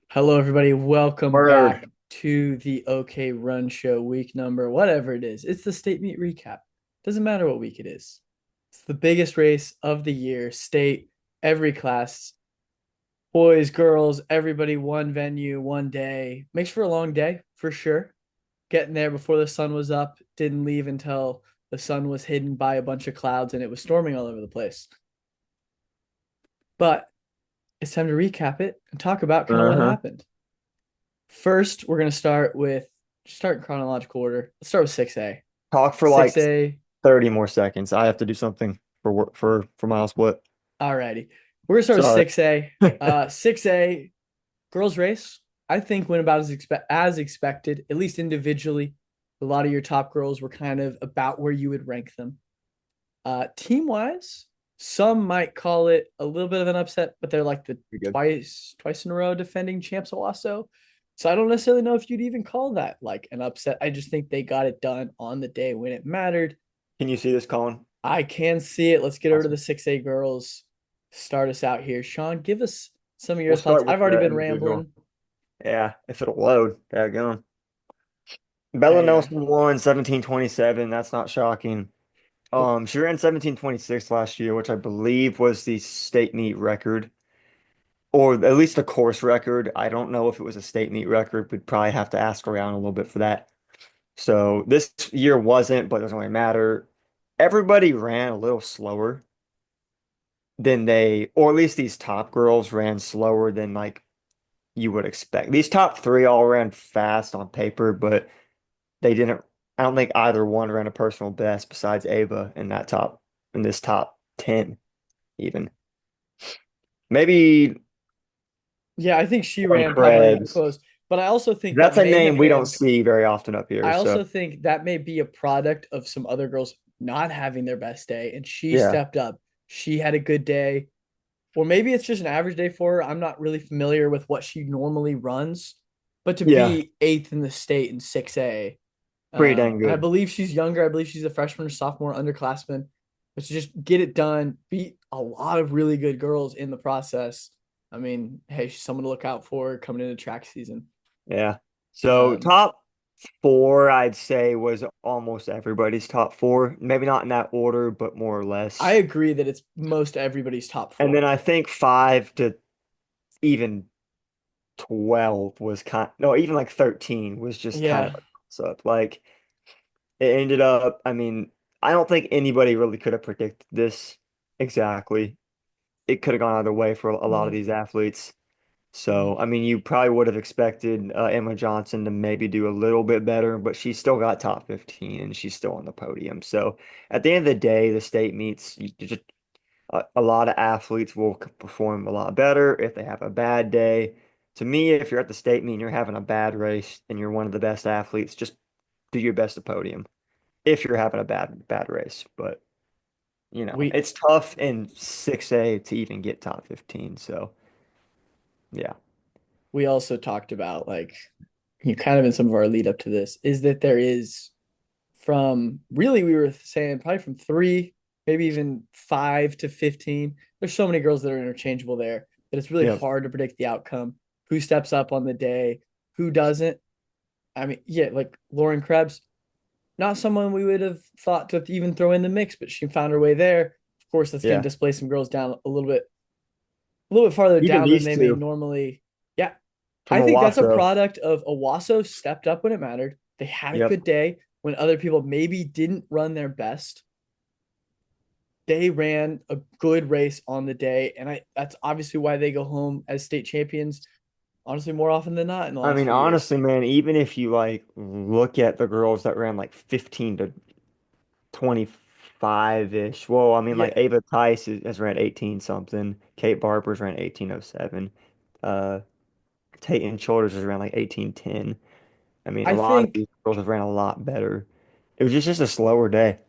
Hello, everybody. Welcome Word. back to the OK Run Show week number, whatever it is. It's the state meet recap. Doesn't matter what week it is. It's the biggest race of the year. State, every class, boys, girls, everybody, one venue, one day. Makes for a long day for sure. Getting there before the sun was up, didn't leave until the sun was hidden by a bunch of clouds and it was storming all over the place. But it's time to recap it and talk about kind of what Uh-huh. happened. First, we're going to start in chronological order. Let's start with 6A. Talk for like 6A, 30 more seconds. I have to do something for work for mile split. alrighty. We're going to start with Sorry. 6A. 6A, girls race, I think went about as expected, at least individually. A lot of your top girls were kind of about where you would rank them. Team wise, some might call it a little bit of an upset, but they're like the You're good. twice in a row defending champs Owasso. So I don't necessarily know if you'd even call that like an upset. I just think they got it done on the day when it mattered. Can you see this, Colin? I can see it. Let's get over to the Awesome. 6A girls. Start us out here. Shawn, give us some of your We'll thoughts. start with I've already the been individual. rambling. Yeah, if it'll load. Daggone. Bella Anyway, Nelson won 1727. That's not shocking. She ran 1726 last year, which I believe was the state meet record, or at least the course record. I don't know if it was a state meet record. We'd probably have to ask around a little bit for that. So this year wasn't, but it doesn't really matter. Everybody ran a little slower than or at least these top girls ran slower than like you would expect. These top three all ran fast on paper, but they didn't. I don't think either one ran a personal best besides Ava in this top 10 even. Maybe yeah, I think she Lauren ran probably Krebs. close, but I also think that That's a may name have we don't been see very often up here. I So also think that may be a product of some other girls not having their best day, and she yeah, stepped up. She had a good day, or maybe it's just an average day for her. I'm not really familiar with what she normally runs, but to yeah, be eighth in the state in 6A, pretty dang and I good. believe she's younger. I believe she's a freshman or sophomore underclassman, but to just get it done, beat a lot of really good girls in the process. I mean, hey, she's someone to look out for coming into track season. Yeah. So Um, top four, I'd say, was almost everybody's top four. Maybe not in that order, but more or I less. agree that it's most everybody's top And then four. I think five to even 12 was no, even like 13 was just kind of Yeah, a toss up. Like it ended up, I mean, I don't think anybody really could have predicted this exactly. It could have gone either way for a lot of Mhm. these athletes. So, I mean, you probably would have expected Emma Johnson to maybe do a little bit better, but she still got top 15 and she's still on the podium. So, at the end of the day, the state meets just a lot of athletes will perform a lot better if they have a bad day. To me, if you're at the state meet and you're having a bad race and you're one of the best athletes, just do your best to podium if you're having a bad race. But, we it's tough in 6A to even get top 15. So, yeah. we also talked about like kind of in some of our lead up to this is that there is from really we were saying probably from 3, maybe even 5 to 15. There's so many girls that are interchangeable there that it's really Yeah. hard to predict the outcome. Who steps up on the day, who doesn't. I mean, yeah, like Lauren Krebs, not someone we would have thought to even throw in the mix, but she found her way there. Of course, that's going Yeah. to displace some girls down a little bit farther Even down than these they may two normally. Yeah, from I think that's a Owasso. product of Owasso stepped up when it mattered. They had a Yep. good day when other people maybe didn't run their best. They ran a good race on the day, and I that's obviously why they go home as state champions. Honestly, more often than not in the I last mean, few years. honestly, man, even if you like look at the girls that ran like 15 to 25-ish. Well, I mean, like Yeah, Ava Tice has ran 18 something. Kate Barber's ran 1807. Uh, Tayton Childers has ran like 1810. I mean, a I lot of think these girls have ran a lot better. It was just a slower day.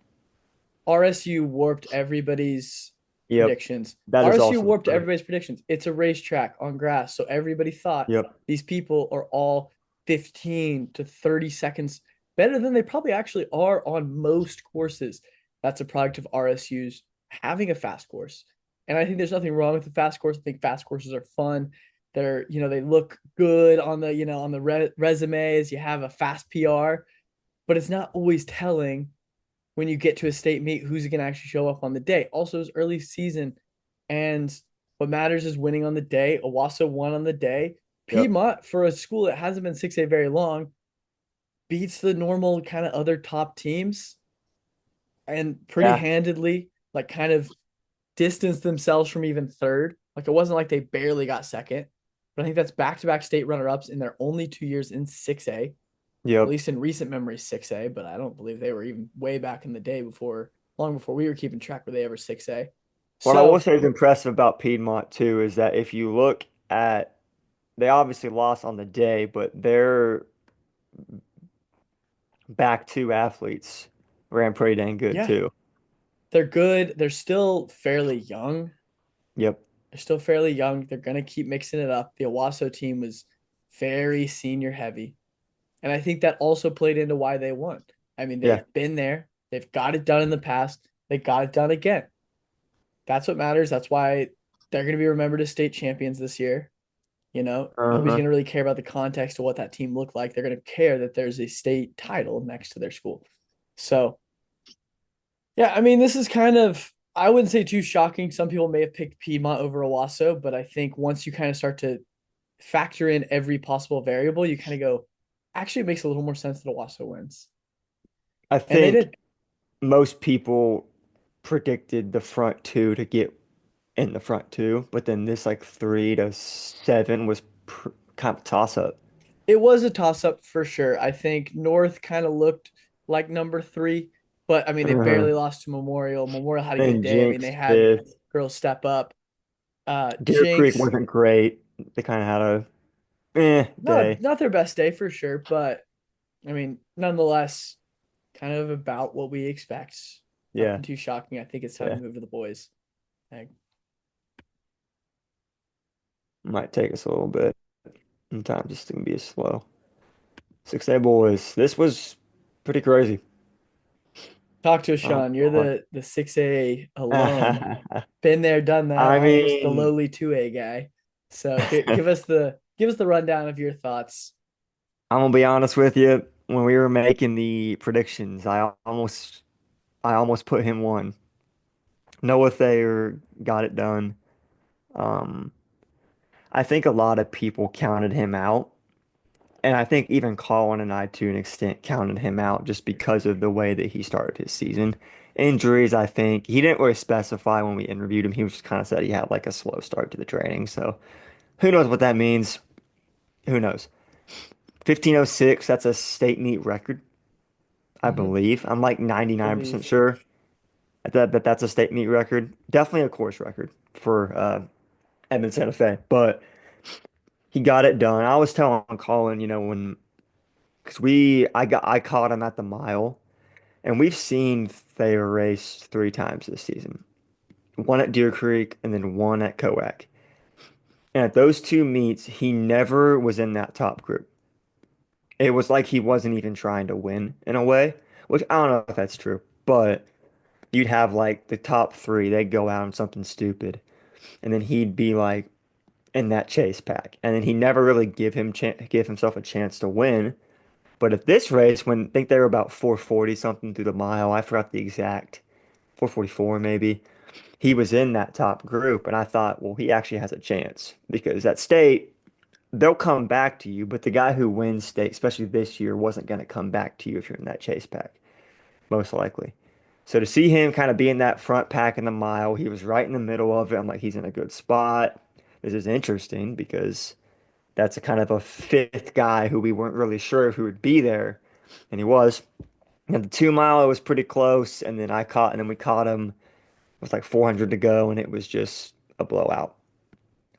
RSU warped everybody's Yep. predictions. That is RSU also warped true. everybody's predictions. It's a racetrack on grass, so everybody thought Yep. these people are all 15 to 30 seconds better than they probably actually are on most courses. That's a product of RSU's having a fast course. And I think there's nothing wrong with the fast course. I think fast courses are fun. They look good on the resumes. You have a fast PR, but it's not always telling when you get to a state meet who's going to actually show up on the day. Also, it's early season, and what matters is winning on the day. Owasso won on the day. Yep. Piedmont, for a school that hasn't been 6A very long, beats the normal kind of other top teams and pretty Yeah. handedly, like kind of distanced themselves from even third. Like it wasn't like they barely got second, but I think that's back to back state runner ups in their only 2 years in 6A, at Yep. least in recent memory 6A, but I don't believe they were even way back in the day before, long before we were keeping track were they ever 6A. What I will So say is impressive about Piedmont too is that if you look at, they obviously lost on the day, but their back two athletes ran pretty dang good yeah, too. they're good. They're still fairly young. Yep. They're still fairly young. They're going to keep mixing it up. The Owasso team was very senior heavy. And I think that also played into why they won. I mean, Yeah. they've been there, they've got it done in the past, they got it done again. That's what matters. That's why they're going to be remembered as state champions this year. Nobody's Uh-huh. going to really care about the context of what that team looked like. They're going to care that there's a state title next to their school. So, yeah, I mean, this is kind of, I wouldn't say too shocking. Some people may have picked Piedmont over Owasso, but I think once you kind of start to factor in every possible variable, you kind of go, actually, it makes a little more sense that Owasso wins. I And they think did. most people predicted the front two to get in the front two, but then this like 3 to 7 was kind of toss up. It was a toss up for sure. I think North kind of looked like number three, but I mean, they Uh-huh. barely lost to Memorial. Memorial had a good And day. I mean, Jinx they had fifth. girls step up. Deer Creek Jinx, wasn't great. They kind of had a day. not their best day for sure, but I mean, nonetheless, kind of about what we expect. Yeah. Nothing too shocking. I think it's time Yeah. to move to the boys. Might take us a little bit. Sometimes just gonna be slow. 6A boys. This was pretty crazy. Talk to us, Oh, Shawn. You're boy. the 6A alum. Been there, done that. I I'm just the mean, lowly 2A guy. So give us the rundown of your thoughts. I'm gonna be honest with you. When we were making the predictions, I almost put him one. Noah Thayer got it done. Um, I think a lot of people counted him out. And I think even Colin and I, to an extent, counted him out just because of the way that he started his season. Injuries, I think, he didn't really specify when we interviewed him. He just kind of said he had like a slow start to the training. So who knows what that means? Who knows? 1506, that's a state meet record, I Mm-hmm. believe. I'm like 99% Believe. sure that that's a state meet record. Definitely a course record for Edmond Santa Fe. But he got it done. I was telling Colin, when because I caught him at the mile. And we've seen Thayer race 3 times this season. One at Deer Creek and then one at Coac. And at those two meets, he never was in that top group. It was like he wasn't even trying to win in a way, which I don't know if that's true, but you'd have like the top three, they'd go out on something stupid, and then he'd be like in that chase pack. And then he never really give himself a chance to win. But at this race, when I think they were about 440 something through the mile, I forgot the exact 444 maybe. He was in that top group, and I thought, well, he actually has a chance because at state, they'll come back to you, but the guy who wins state, especially this year, wasn't going to come back to you if you're in that chase pack, most likely. So to see him kind of be in that front pack in the mile, he was right in the middle of it. I'm like, he's in a good spot. This is interesting because that's a kind of a fifth guy who we weren't really sure who would be there, and he was. And the 2 mile, it was pretty close, and then we caught him with like 400 to go, and it was just a blowout.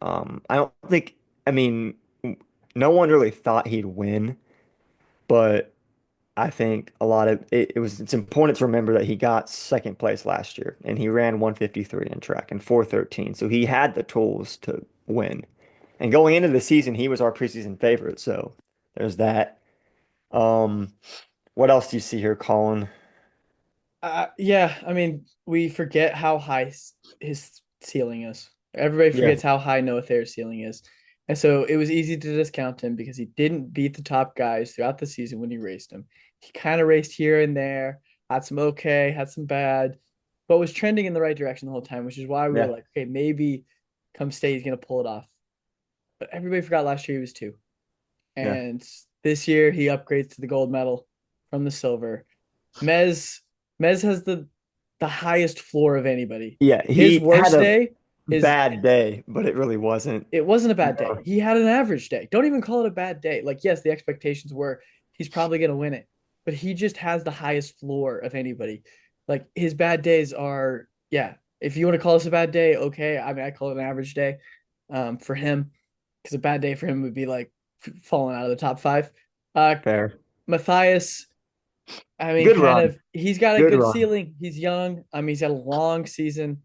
I don't think, I mean, no one really thought he'd win, but I think a lot of it's important to remember that he got second place last year, and he ran 153 in track and 413, so he had the tools to win. And going into the season, he was our preseason favorite, so there's that. Um, what else do you see here, Colin? Yeah, I mean, we forget how high his ceiling is. Everybody Yeah, forgets how high Noah Thayer's ceiling is. And so it was easy to discount him because he didn't beat the top guys throughout the season when he raced them. He kind of raced here and there, had some okay, had some bad, but was trending in the right direction the whole time, which is why we were Yeah, like, okay, maybe come state he's gonna pull it off. But everybody forgot last year he was two. yeah, And this year he upgrades to the gold medal from the silver. Mez Mez has the highest floor of anybody. yeah. His He had worst a day is bad day, but it really wasn't. it wasn't a You bad day. know, He had an average day. Don't even call it a bad day. Like, yes, the expectations were he's probably going to win it, but he just has the highest floor of anybody. Like, his bad days are, yeah, if you want to call this a bad day, okay. I mean, I call it an average day for him because a bad day for him would be like falling out of the top five. Uh, fair. Matthias, I mean, Good kind run. of, he's got a Good good run. ceiling. He's young. I mean, he's had a long season.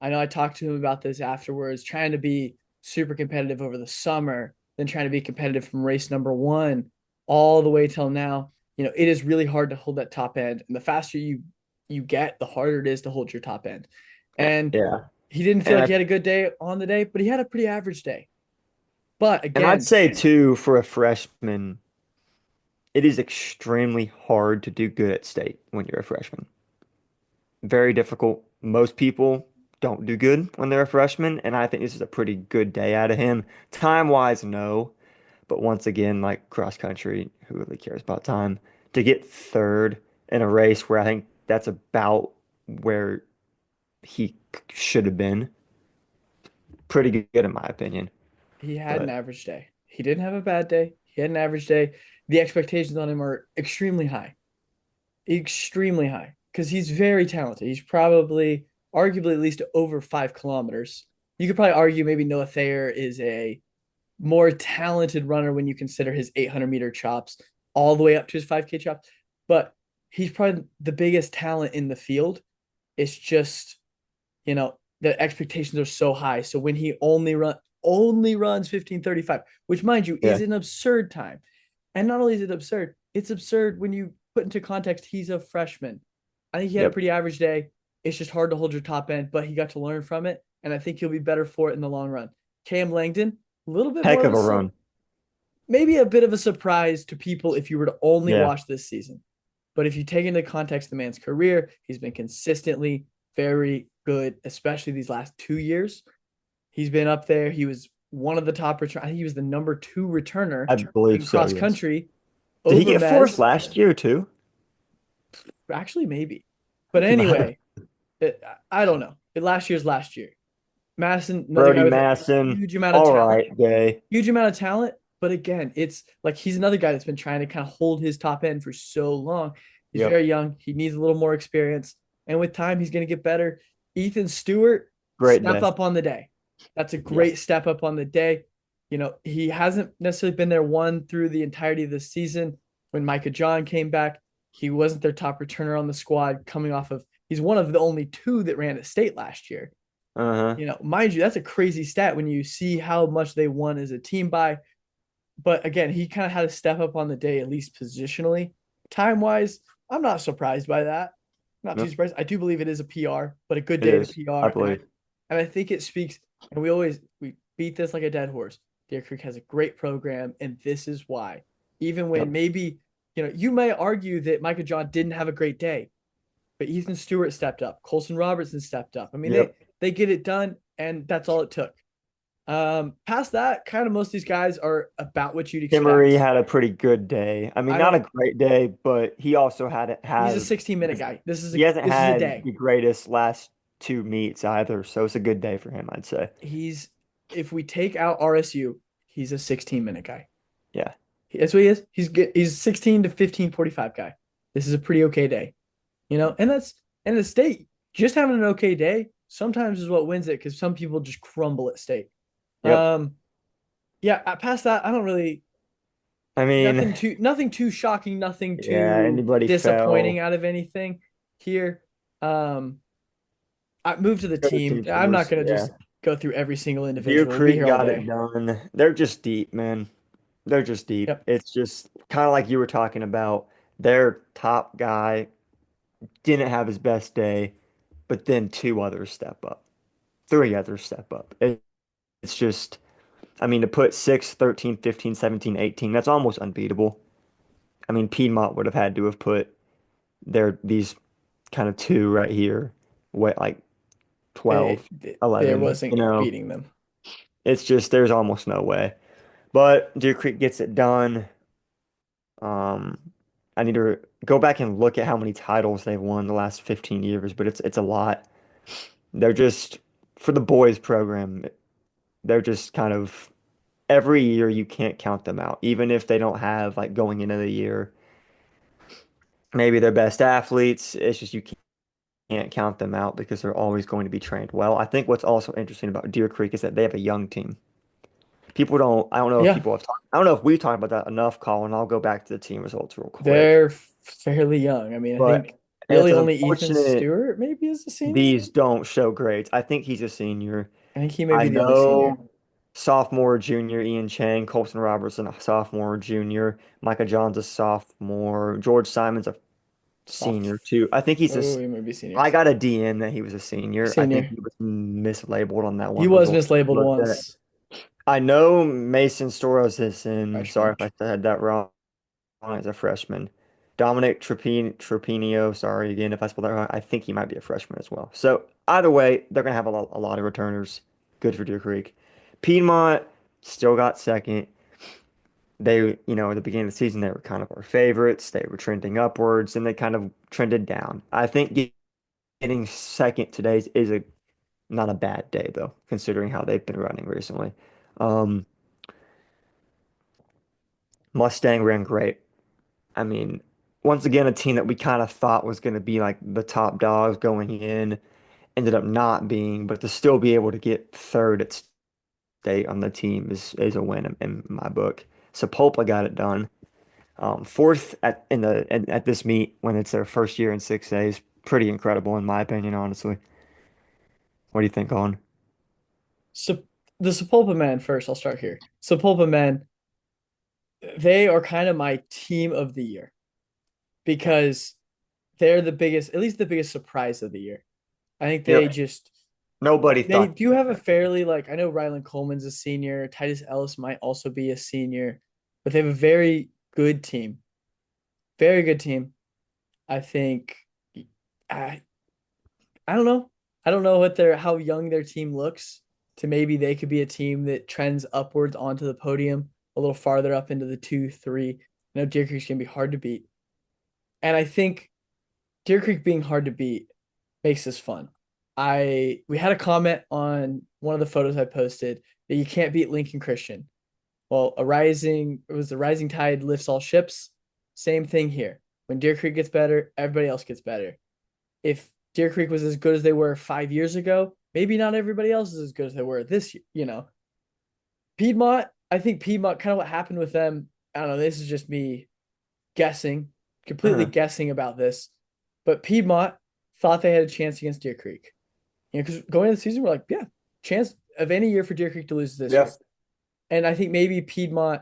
I know I talked to him about this afterwards, trying to be super competitive over the summer, then trying to be competitive from race number one all the way till now. You know, it is really hard to hold that top end. And the faster you get, the harder it is to hold your top end. And Yeah. he didn't feel And like I he had a good day on the day, but he had a pretty average day. But and I'd again, say too, for a freshman, it is extremely hard to do good at state when you're a freshman. Very difficult. Most people don't do good when they're a freshman, and I think this is a pretty good day out of him. Time-wise, no. But once again, like cross country, who really cares about time? To get third in a race where I think that's about where he should have been, pretty good in my opinion. he had an But average day. He didn't have a bad day. He had an average day. The expectations on him are extremely high, because he's very talented. He's probably, arguably, at least over 5 kilometers. You could probably argue maybe Noah Thayer is a more talented runner when you consider his 800-meter chops all the way up to his 5K chops. But he's probably the biggest talent in the field. It's just, the expectations are so high. So when he only runs 15:35, which mind you is yeah, an absurd time. And not only is it absurd, it's absurd when you put into context he's a freshman. I think he had a yep. pretty average day. It's just hard to hold your top end, but he got to learn from it, and I think he'll be better for it in the long run. Cam Langdon, a little bit more Heck of of a a run. maybe a bit of a surprise to people if you were to only Yeah. watch this season. But if you take into context the man's career, he's been consistently very good, especially these last 2 years. He's been up there. He was one of the top return. I think he was the number two returner I believe in so, cross yes. country Did he over get fourth Mez. last year too? Actually, maybe. But Think about it. anyway, I don't know. Last year's last year. Madison, another guy Brody with a Masson, huge amount of all talent, right day. huge amount of talent. But again, it's like he's another guy that's been trying to kind of hold his top end for so long. He's Yep. very young. He needs a little more experience. And with time, he's going to get better. Ethan Stewart, Great step day. up on the day. That's a Yeah. great step up on the day. He hasn't necessarily been there one through the entirety of the season. When Micah John came back, he wasn't their top returner on the squad coming off of, he's one of the only two that ran at state last year. Uh-huh. Mind you, that's a crazy stat when you see how much they won as a team by. But again, he kind of had to step up on the day, at least positionally. Time wise, I'm not surprised by that. Not too Yep. surprised. I do believe it is a PR, but a good It day to is, I PR. And I believe. and I think it speaks, and we beat this like a dead horse. Deer Creek has a great program, and this is why. Even when Yep. maybe, you may argue that Micah John didn't have a great day, but Ethan Stewart stepped up. Colson Robertson stepped up. I mean, they Yep. they get it done, and that's all it took. Past that, kind of most of these guys are about what you'd Emery expect. had a pretty good day. I mean, I not a don't. great day, but he also He's a had 16-minute guy. he hasn't This is a had day. the greatest last two meets either, so it's a good day for him, I'd say. He's If we take out RSU, he's a 16-minute guy. Yeah. That's what he is. He's good. He's 16 to 15:45 guy. This is a pretty okay day, and that's and the state just having an okay day sometimes is what wins it because some people just crumble at state. Yep. Um, yeah. Past that, I don't really I mean, nothing too shocking, nothing yeah, too anybody disappointing fell. out of anything here. Um, I moved to the The other team. team I'm not scores. gonna Yeah. just go through every single Deer individual. We'll be Creek here all got it day. done. They're just deep, man. They're just deep. Yep. It's just kind of like you were talking about. Their top guy didn't have his best day, but then two others step up, three others step up. It's just I mean, to put 6, 13, 15, 17, 18, that's almost unbeatable. I mean, Piedmont would have had to have put these kind of two right here, what like 12, There 11, wasn't beating them. it's just there's almost no way. But Deer Creek gets it done. Um, I need to go back and look at how many titles they've won the last 15 years, but it's a lot. They're just for the boys program, they're just kind of every year you can't count them out, even if they don't have like going into the year maybe their best athletes. It's just you can't count them out because they're always going to be trained well. I think what's also interesting about Deer Creek is that they have a young team. I don't know if Yeah, people have talked, I don't know if we've talked about that enough, Colin. I'll go back to the team results real quick. they're fairly young. I mean, I But think it's really only Ethan unfortunate Stewart maybe is a senior. these don't show grades. I think he's a senior. I think he may I be the only senior. know sophomore, junior, Ian Chang, Colson Robertson, a sophomore, junior, Micah John's a sophomore, George Simon's a Soft. senior too. I think Oh, he may be I senior. got a DM that he was a senior. I think Senior. he was mislabeled on that He one was result. mislabeled Looked at. once. I know Mason Storos is in, sorry Freshman. if I said that wrong, as a freshman. Dominic Trepinio, sorry again if I spelled that wrong. I think he might be a freshman as well. So either way, they're going to have a lot of returners. Good for Deer Creek. Piedmont still got second. At the beginning of the season, they were kind of our favorites. They were trending upwards, and they kind of trended down. I think getting second today is a not a bad day though, considering how they've been running recently. Um, Mustang ran great. I mean, once again, a team that we kind of thought was going to be like the top dogs going in, ended up not being, but to still be able to get third at state on the team is a win in my book. Sapulpa got it done. Fourth at this meet when it's their first year in 6A is pretty incredible in my opinion, honestly. What do you think, Colin? So the Sepulpa Man first, I'll start here. Sepulpa Man, they are kind of my team of the year because they're the biggest, at least the biggest surprise of the year. I think Yep. they just Nobody they thought do have a fairly like I know Rylan Coleman's a senior, Titus Ellis might also be a senior, but they have a very good team. Very good team. I think I I don't know. I don't know what their how young their team looks to maybe they could be a team that trends upwards onto the podium a little farther up into the 2, 3. I know Deer Creek's gonna be hard to beat. And I think Deer Creek being hard to beat makes this fun. We had a comment on one of the photos I posted that you can't beat Lincoln Christian. Well, it was the rising tide lifts all ships. Same thing here. When Deer Creek gets better, everybody else gets better. If Deer Creek was as good as they were 5 years ago, maybe not everybody else is as good as they were this year. Piedmont, I think Piedmont, kind of what happened with them. I don't know. This is just me guessing, completely that. guessing about this. But Piedmont thought they had a chance against Deer Creek. Because going into the season, we're like, yeah, chance of any year for Deer Creek to lose this Yeah. year. And I think maybe Piedmont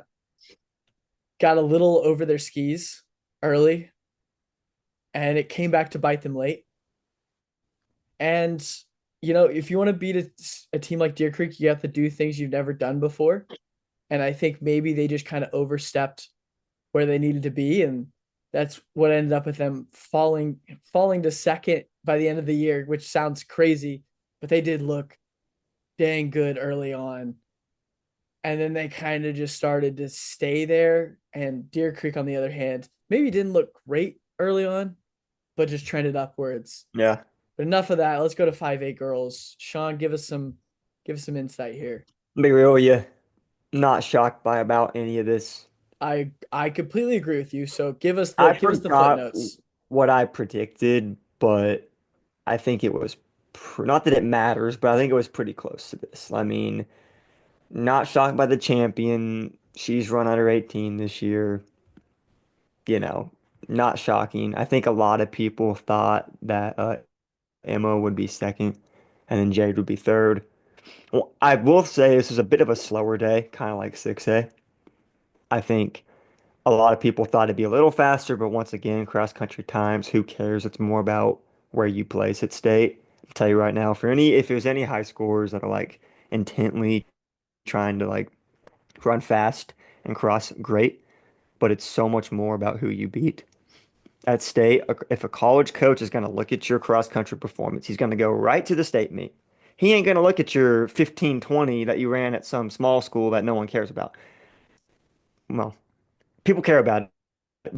got a little over their skis early and it came back to bite them late. And, if you want to beat a team like Deer Creek, you have to do things you've never done before. And I think maybe they just kind of overstepped where they needed to be. And that's what ended up with them falling to second by the end of the year, which sounds crazy, but they did look dang good early on. And then they kind of just started to stay there. And Deer Creek, on the other hand, maybe didn't look great early on, but just trended upwards. Yeah. But enough of that. Let's go to 5A girls. Shawn, give us some insight here. Be real with you. Not shocked by about any of this. I completely agree with you. So I give us the forgot footnotes. what I predicted, but I think it was not that it matters, but I think it was pretty close to this. I mean, not shocked by the champion. She's run under 18 this year. You know, not shocking. I think a lot of people thought that Emma would be second and then Jade would be third. Well, I will say this is a bit of a slower day, kind of like 6A. I think a lot of people thought it'd be a little faster, but once again, cross country times, who cares? It's more about where you place at state. I'll tell you right now, if there's any high schoolers that are like intently trying to like Run fast and cross, great, but it's so much more about who you beat. At state, if a college coach is going to look at your cross country performance, he's going to go right to the state meet. He ain't going to look at your 15-20 that you ran at some small school that no one cares about. Well, people care about it,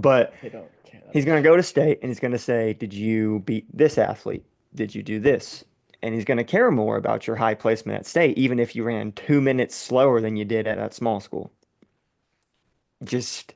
but They don't care that he's going to much. go to state and he's going to say, did you beat this athlete? Did you do this? And he's going to care more about your high placement at state, even if you ran 2 minutes slower than you did at that small school. Just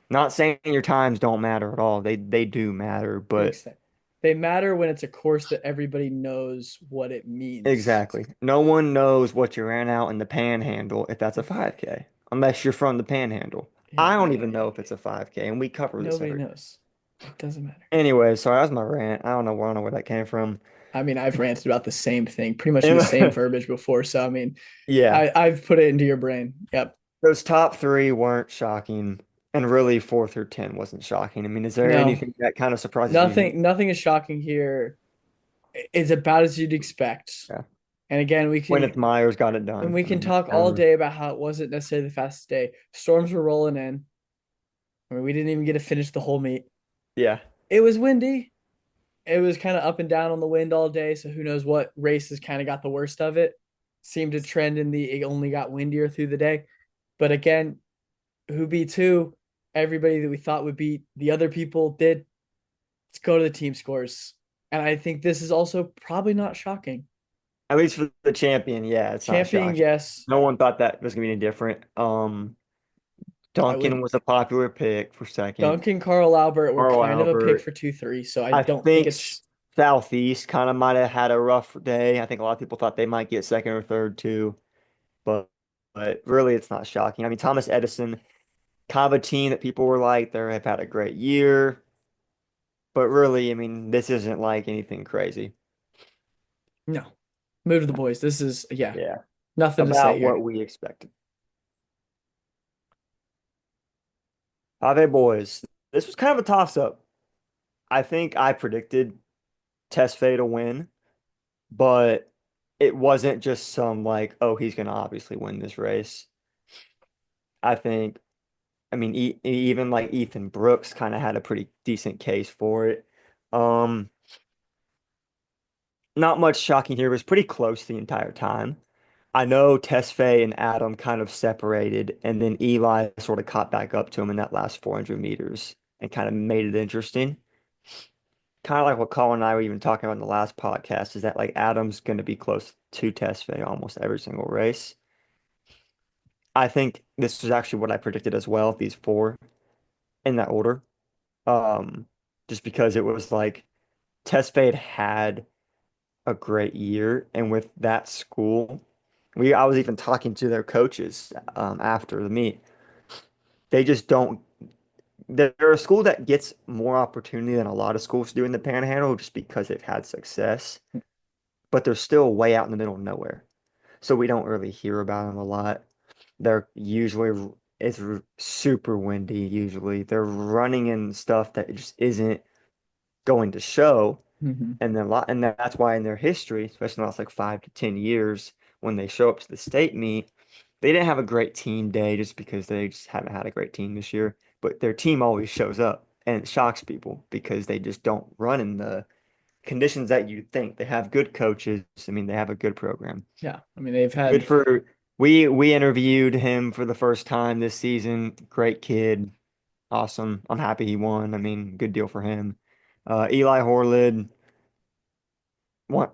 not saying your times don't matter at all. They do matter, To but extent. They matter when it's a course that everybody knows what it means. exactly. No one knows what you ran out in the panhandle if that's a 5K, unless you're from the panhandle. Yeah, I don't even know if it's a 5K, and we cover this nobody every. knows. It doesn't matter. Anyway, so that was my rant. I don't know where that came from. I mean, I've ranted about the same thing, pretty much in the same And- verbiage before. So I mean, Yeah, I've put it into your brain. Yep. those top three weren't shocking, and really 4 through 10 wasn't shocking. I mean, is there No, anything that kind of surprises you here? nothing is shocking here. It's about as you'd expect. Yeah. And again, Gwyneth Myers got it and done. we I can mean, talk all day about how it wasn't necessarily the fastest day. Storms were rolling in. I mean, we didn't even get to finish the whole meet. yeah. It was windy. It was kind of up and down on the wind all day. So who knows what races kind of got the worst of it. Seemed to trend in the it only got windier through the day. But again, who beats who? Everybody that we thought would beat the other people did. Let's go to the team scores. And I think this is also probably not shocking. At least for the champion, yeah, it's not Champion, shocking. yes. No one thought that was gonna be any different. I Duncan would was a popular pick for second. Duncan, Carl Albert were Carl kind of a pick Albert. for 2-3. So I I don't think think it's Southeast kind of might have had a rough day. I think a lot of people thought they might get second or third too, but but really it's not shocking. I mean, Thomas Edison, kind of a team that people were like they have had a great year, but really, I mean, this isn't like anything crazy. no. Move to the boys. This is yeah, Yeah, nothing to say about here. what we expected. Ave boys, this was kind of a toss-up. I think I predicted Tesfaye to win, but it wasn't just some like, oh, he's gonna obviously win this race. I think, I mean, even like Ethan Brooks kind of had a pretty decent case for it. Um, Not much shocking here. It was pretty close the entire time. I know Tesfaye and Adam kind of separated, and then Eli sort of caught back up to him in that last 400 meters and kind of made it interesting. Kind of like what Colin and I were even talking about in the last podcast, is that like Adam's going to be close to Tesfaye almost every single race. I think this was actually what I predicted as well, these four in that order. Um, just because it was like Tesfaye had a great year, and with that school, I was even talking to their coaches after the meet. They just don't. They're a school that gets more opportunity than a lot of schools do in the Panhandle just because they've had success, but they're still way out in the middle of nowhere. So we don't really hear about them a lot. They're usually it's super windy usually. They're running in stuff that just isn't going to show. Mm-hmm. And then and that's why in their history, especially in the last like 5 to 10 years, when they show up to the state meet, they didn't have a great team day just because they just haven't had a great team this year. But their team always shows up and it shocks people because they just don't run in the conditions that you think. They have good coaches. I mean, they have a good program. Yeah. I mean, they've Good had for we interviewed him for the first time this season. Great kid. Awesome. I'm happy he won. I mean, good deal for him. Eli Horlid.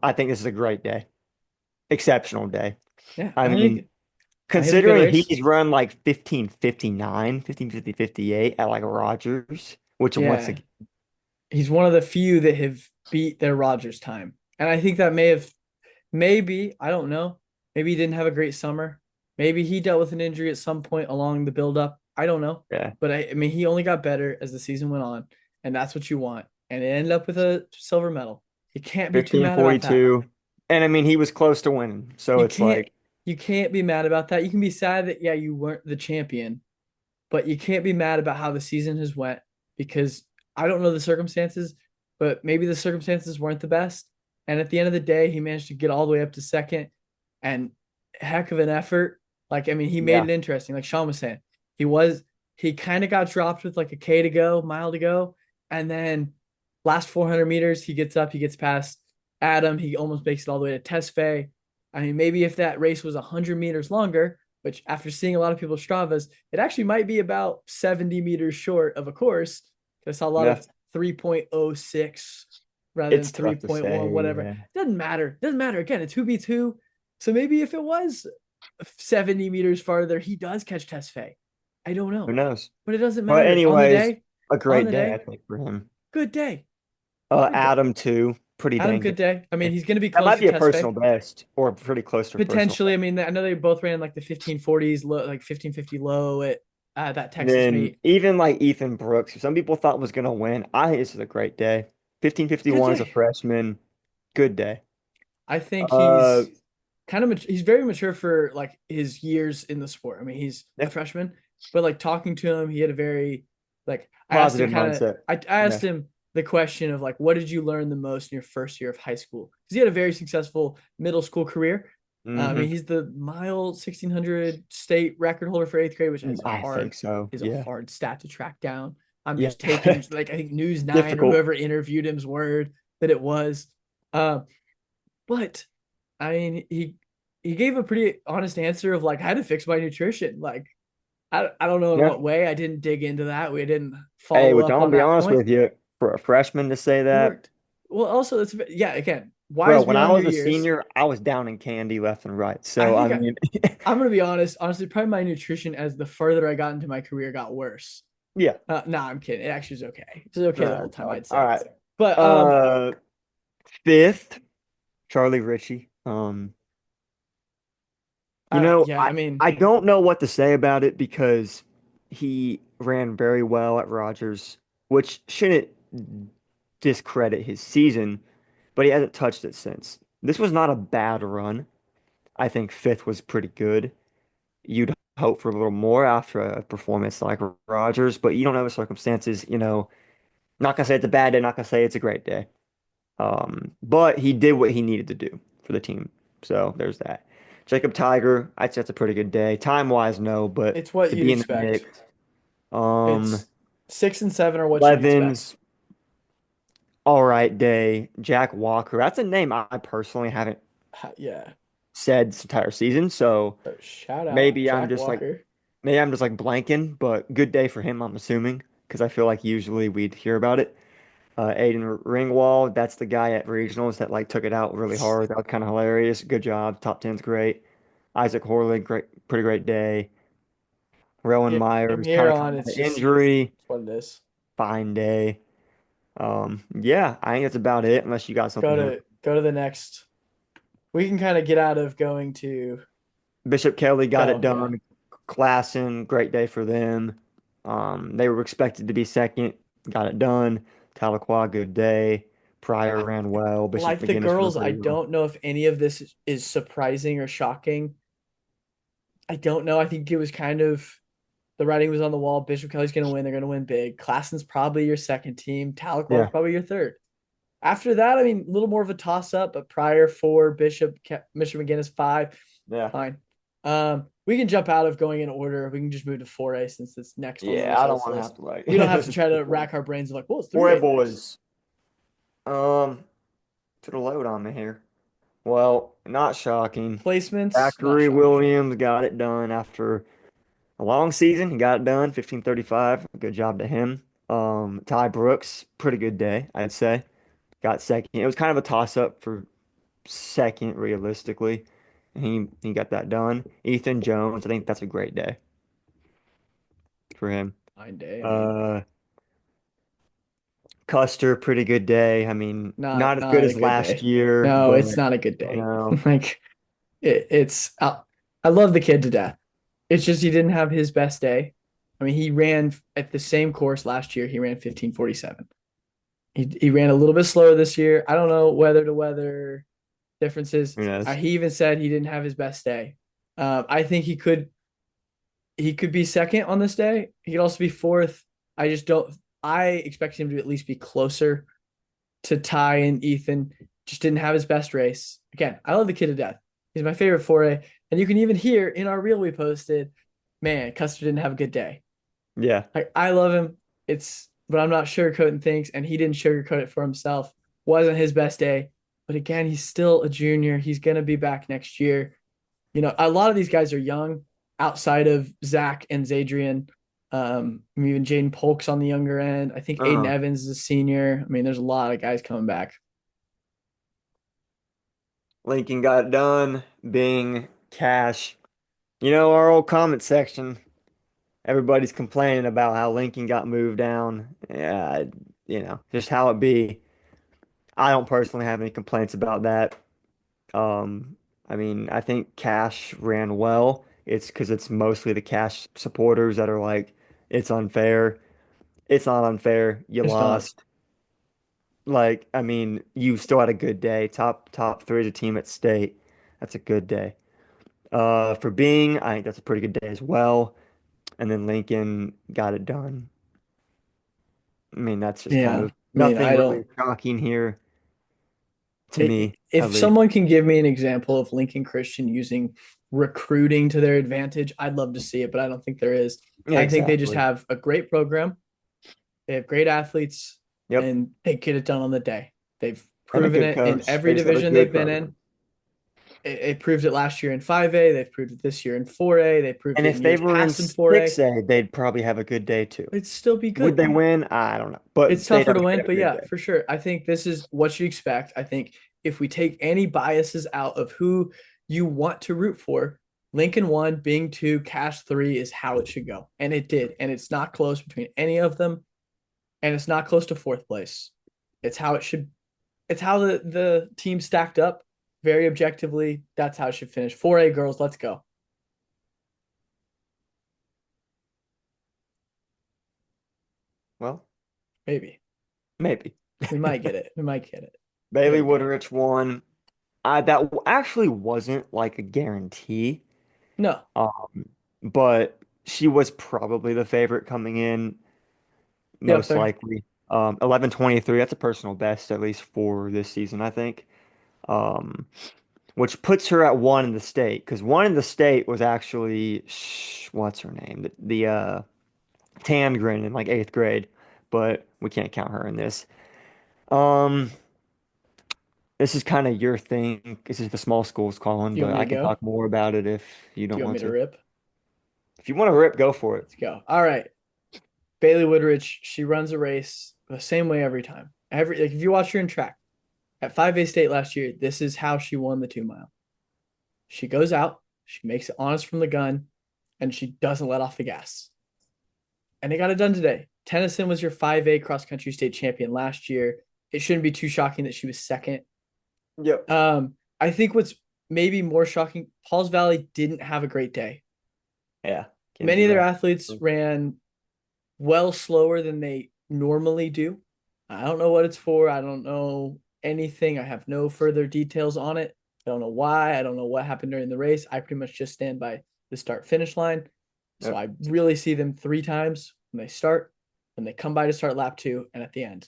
I think this is a great day, exceptional day. yeah, I mean, I think a good considering race. he's run like 15:59, 15:58 at like Rogers, which once Yeah. again, He's one of the few that have beat their Rogers time. And I think that maybe, I don't know. Maybe he didn't have a great summer. Maybe he dealt with an injury at some point along the buildup. I don't know. yeah, But I mean, he only got better as the season went on, and that's what you want. And it ended up with a silver medal. You can't be too mad about that. 15:42. And I mean, he was close to winning. So You it's can't like, you can't be mad about that. You can be sad that yeah, you weren't the champion, but you can't be mad about how the season has went because I don't know the circumstances, but maybe the circumstances weren't the best. And at the end of the day, he managed to get all the way up to second and heck of an effort Like, I mean, he made Yeah. it interesting. Like Shawn was saying, he kind of got dropped with like a K to go, mile to go. And then last 400 meters, he gets up, he gets past Adam. He almost makes it all the way to Tesfaye. I mean, maybe if that race was 100 meters longer, which after seeing a lot of people's Stravas, it actually might be about 70 meters short of a course. I saw a lot Yeah. of 3.06 rather than It's tough to 3.1, say. whatever. Yeah. Doesn't matter. Doesn't matter. Again, it's who beats who. So maybe if it was 70 meters farther, he does catch Tesfaye. I don't Who know. knows? But it doesn't But matter. anyways, a On great the day, I day, think, for him. good day. Good day. Adam too, pretty Adam, dang good good. day. I mean, he's going to be That close might to be a personal Tesfaye. best or pretty close to a personal Potentially. I best. mean, I know they both ran like the 1540s, low, like 1550 low at that Texas Then meet. even like Ethan Brooks, who some people thought was gonna win, I think this is a great day. Good 1551 as a day. freshman, good day. I think Uh, he's very mature for like his years in the sport. I mean, he's a yeah, freshman, but like talking to him, he had a very like I asked him positive kind of mindset. I Yeah. asked him the question of like what did you learn the most in your first year of high school? Because he had a very successful middle school career. I mean, hmm he's the mile 1600 state record holder for eighth grade, which I think so. is a Yeah. hard stat to track down. I'm Yeah. just taking like I think News Nine or Difficult. whoever interviewed him's word that it was. Uh, but I mean, he gave a pretty honest answer of like I had to fix my nutrition. Like I don't know in Yeah. what way. I didn't dig into that. We didn't Hey, follow which I'm up gonna on be that honest point. with you, for a freshman to say It that, worked. Well, also it's yeah. Again, bro, wise when I beyond your was a years. senior, I was down in candy left and right. I So I think mean, I'm gonna be honest. Honestly, probably my nutrition as the further I got into my career got worse. yeah. Nah, I'm kidding. It actually was okay. It was okay the whole time, All I'd say. right. But Uh, fifth, Charlie Ritchie. yeah. I mean, I don't know what to say about it because he ran very well at Rogers, which shouldn't discredit his season, but he hasn't touched it since. This was not a bad run. I think fifth was pretty good. You'd hope for a little more after a performance like Rogers, but you don't know the circumstances, Not gonna say it's a bad day, not gonna say it's a great day. But he did what he needed to do for the team. So there's that. Jacob Tiger, I'd say it's a pretty good day. Time wise, no, but it's what to you'd be in the expect. mix. Um, It's 6 and 7 are what you'd expect. Levens, all right day. Jack Walker, that's a name I personally haven't Yeah. said this entire season. So So shout out maybe I'm Jack just like Walker. maybe I'm just like blanking, but good day for him, I'm assuming, because I feel like usually we'd hear about it. Aiden Ringwald, that's the guy at regionals that like took it out really hard. That was kind of hilarious. Good job. Top ten's great. Isaac Horley, great, pretty great day. Rowan From Myers, kind here of on, coming it's out of just injury. it's what it is. Fine day. Yeah, I think that's about it, unless you got something here. Go to the next. We can kind of get out of going to Bishop Kelly got it go. Yeah. done. Klassen, great day for them. They were expected to be second, got it done. Tahlequah, good day. Pryor ran well. Bishop Like the McGinnis ran girls, I pretty well. don't know if any of this is surprising or shocking. I don't know. I think it was kind of the writing was on the wall. Bishop Kelly's going to win. They're going to win big. Klassen's probably your second team. Tahlequah's Yeah, probably your third. After that, I mean, a little more of a toss up, but Pryor four, Bishop McGinnis five. yeah. Fine. We can jump out of going in order. We can just move to 4A since it's next on the Yeah, I don't results want to have list. to like We don't have to try to rack our brains of like, well, it's 4A 3A next. boys. Um, Put a load on me here. Well, not shocking. Placements, not Zachary shocking. Williams got it done after a long season. He got it done, 15:35. Good job to him. Ty Brooks, pretty good day, I'd say. Got second. It was kind of a toss up for second, realistically. He got that done. Ethan Jones, I think that's a great day for him. 9 day. I mean, Uh, Custer, pretty good day. I mean, not as good not a as good last day. year, No, but it's not a good you day. know, Like it's I love the kid to death. It's just he didn't have his best day. I mean, he ran at the same course last year. He ran 15:47. He ran a little bit slower this year. I don't know whether to weather differences. who knows? He even said he didn't have his best day. I think he could be second on this day. He could also be fourth. I just don't. I expect him to at least be closer to Ty and Ethan. Just didn't have his best race. Again, I love the kid to death. He's my favorite 4A. And you can even hear in our reel we posted, man, Custer didn't have a good day. Yeah. Like I love him. But I'm not sugarcoating things, and he didn't sugarcoat it for himself. Wasn't his best day. But again, he's still a junior. He's gonna be back next year. A lot of these guys are young outside of Zach and Zadrian. Even Jaden Polk's on the younger end. I think Aiden Uh, Evans is a senior. I mean, there's a lot of guys coming back. Lincoln got it done. Bing, Cash. Our old comment section. Everybody's complaining about how Lincoln got moved down. Yeah, just how it be. I don't personally have any complaints about that. Um, I mean, I think Cash ran well. It's because it's mostly the Cash supporters that are like, it's unfair. It's not unfair. You It's not. lost. Like, I mean, you still had a good day. Top three as a team at state. That's a good day. For Bing, I think that's a pretty good day as well. And then Lincoln got it done. I mean, that's just kind Yeah. of I mean, nothing I really don't. shocking here to me, at If least. someone can give me an example of Lincoln Christian using recruiting to their advantage, I'd love to see it, but I don't think there is. Yeah, I think they just exactly. have a great program. They have great athletes, Yep. and they get it done on the day. They've And a proven good it in coach. They every just have a division good they've been program. in. It proved it last year in 5A. They've proved it this year in 4A. They proved And it in if they years were in past in 4A. 6A, they'd probably have a good day too. It'd still be Would good. they win? I don't know. It's But they'd tougher have to a win, but good yeah, day. for sure. I think this is what you expect. I think if we take any biases out of who you want to root for, Lincoln 1, Bing 2, Cash 3 is how it should go. And it did. And it's not close between any of them. And it's not close to fourth place. It's how it should, it's how the team stacked up very objectively. That's how it should finish. 4A girls, let's go. Well, Maybe. maybe. We might get it. We might get it. Bailey Maybe. Woodrich won. Actually wasn't like a guarantee. No. Um, but she was probably the favorite coming in, Get up most there. likely. 11:23, that's a personal best, at least for this season, I think. Um, which puts her at one in the state, because one in the state was actually, what's her name? The Tangren in like eighth grade, but we can't count her in this. Um, this is kind of your thing. This is the small schools calling, Do you want but me to I can go? talk more about it if you Do don't you want me want to to. rip? If you want to rip, go for it. Let's go. All right. Bailey Woodrich, she runs a race the same way every time. Like if you watch her in track at 5A state last year, this is how she won the 2 mile. She goes out, she makes it honest from the gun, and she doesn't let off the gas. And they got it done today. Tennyson was your 5A cross country state champion last year. It shouldn't be too shocking that she was second. Yep. I think what's maybe more shocking, Pauls Valley didn't have a great day. Yeah. Many Kinsey of their ran. athletes ran well slower than they normally do. I don't know what it's for. I don't know anything. I have no further details on it. I don't know why. I don't know what happened during the race. I pretty much just stand by the start finish line. So Yep. I really see them 3 times when they start, when they come by to start lap 2, and at the end.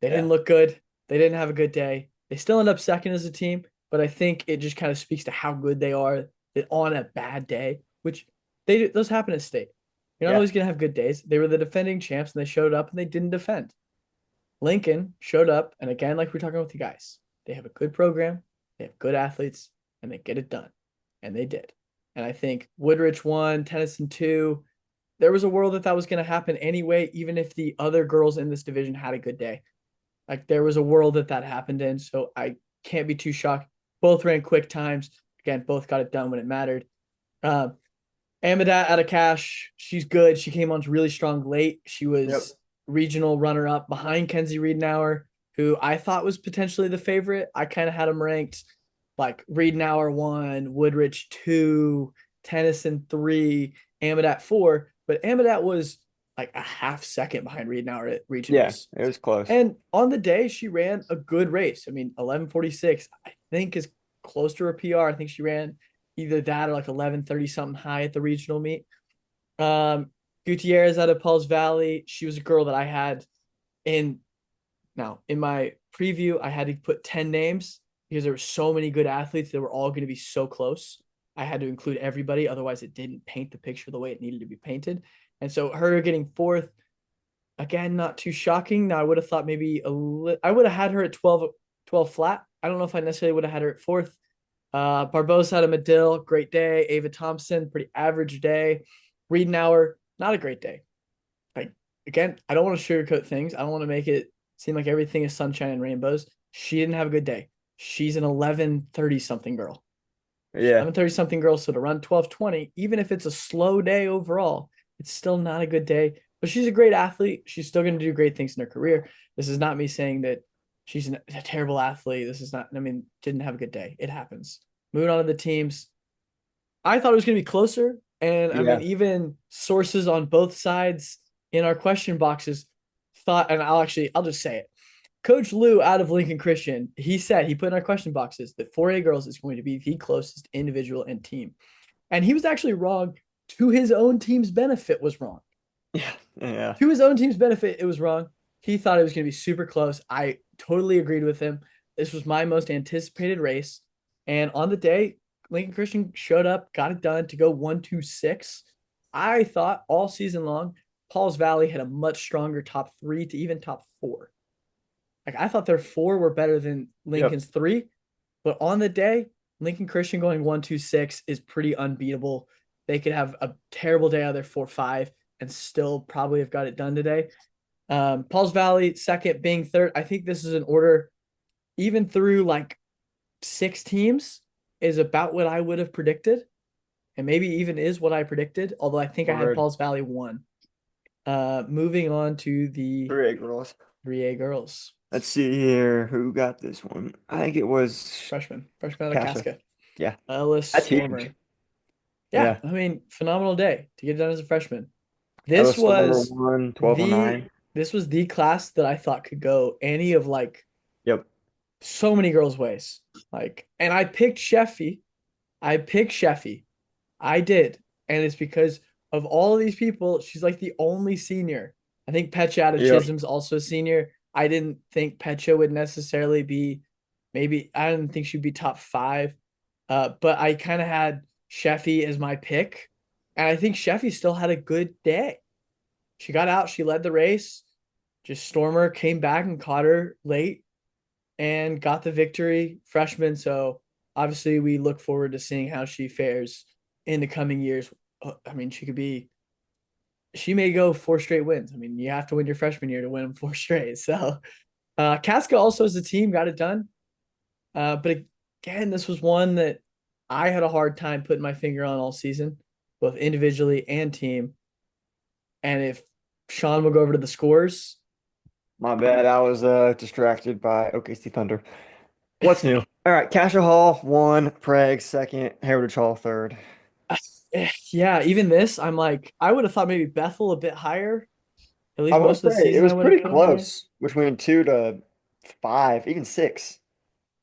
They didn't Yeah. look good. They didn't have a good day. They still end up second as a team, but I think it just kind of speaks to how good they are on a bad day, which those happen at state. You're not Yeah. always going to have good days. They were the defending champs and they showed up and they didn't defend. Lincoln showed up, and again, like we're talking with you guys, they have a good program, they have good athletes, and they get it done. And they did. And I think Woodrich 1, Tennyson 2. There was a world that was going to happen anyway, even if the other girls in this division had a good day. Like there was a world that happened in, so I can't be too shocked. Both ran quick times. Again, both got it done when it mattered. Uh, Amadat out of cash. She's good. She came on really strong late. She Yep. was regional runner up behind Kenzie Riedenauer, who I thought was potentially the favorite. I kind of had him ranked like Riedenauer 1, Woodrich 2, Tennyson 3, Amadat 4. But Amadat was like a half second behind Riedenauer at Yeah. regionals. It was close. And on the day, she ran a good race. I mean, 11:46, I think is close to her PR. I think she ran either that or like 11:30 something high at the regional meet. Um, Gutierrez out of Pauls Valley. She was a girl that I had in now in my preview. I had to put 10 names. because there were so many good athletes that were all going to be so close. I had to include everybody, otherwise it didn't paint the picture the way it needed to be painted. And so her getting fourth, again, not too shocking. Now I would have thought maybe I would have had her at 12 flat. I don't know if I necessarily would have had her at fourth. Barbosa had a Medill, great day. Ava Thompson, pretty average day. Redenauer, not a great day. Like, again, I don't want to sugarcoat things. I don't want to make it seem like everything is sunshine and rainbows. She didn't have a good day. She's an 11:30 something girl. She's Yeah. 11:30 something girl. So to run 12:20, even if it's a slow day overall, it's still not a good day. But she's a great athlete. She's still going to do great things in her career. This is not me saying that she's a terrible athlete. This is not, I mean, didn't have a good day. It happens. Moving on to the teams. I thought it was going to be closer. And I mean, Yeah. even sources on both sides in our question boxes thought, and I'll just say it. Coach Lou out of Lincoln Christian, he said, he put in our question boxes that 4A girls is going to be the closest individual and team. And he was actually wrong. To his own team's benefit, was wrong. Yeah. Yeah. To his own team's benefit, it was wrong. He thought it was going to be super close. I totally agreed with him. This was my most anticipated race. And on the day, Lincoln Christian showed up, got it done to go 1-2-6. I thought all season long, Pauls Valley had a much stronger top three to even top four. Like, I thought their four were better than Yep. Lincoln's three, but on the day, Lincoln Christian going 1-2-6 is pretty unbeatable. They could have a terrible day out of their 4-5 and still probably have got it done today. Pauls Valley second, being third. I think this is an order, even through like 6 teams, is about what I would have predicted, and maybe even is what I predicted. Although I think I had Word. Pauls Valley one. Moving on to the 3A girls. 3A girls. Let's see here. Who got this one? I think it was Freshman out of Kasha. Casca. Yeah. Ellis That's huge. Stormer. Yeah, Yeah. I mean, phenomenal day to get it done as a freshman. Ella This Stormer was won the 1209. this was the class that I thought could go any of like Yep. so many girls' ways. Like, and I picked Sheffy. I picked Sheffy. I did. And it's because of all of these people, she's like the only senior. I think Petcha out of Yep. Chisholm's also a senior. I didn't think Petcha would necessarily be, maybe I didn't think she'd be top five. But I kind of had Sheffy as my pick. And I think Sheffy still had a good day. She got out, she led the race. Just Stormer came back and caught her late and got the victory, freshman. So obviously, we look forward to seeing how she fares in the coming years. I mean, she may go 4 straight wins. I mean, you have to win your freshman year to win them 4 straight. So Casca also as a team got it done. But again, this was one that I had a hard time putting my finger on all season, both individually and team. And if Shawn will go over to the scores, My bad. I was distracted by OKC Thunder. What's new? All right. Kasha Hall won. Prague second. Heritage Hall third. yeah, even this, I'm like, I would have thought maybe Bethel a bit higher. At I least will most of the say it season, I was would have pretty put them higher. close between 2 to 5, even 6.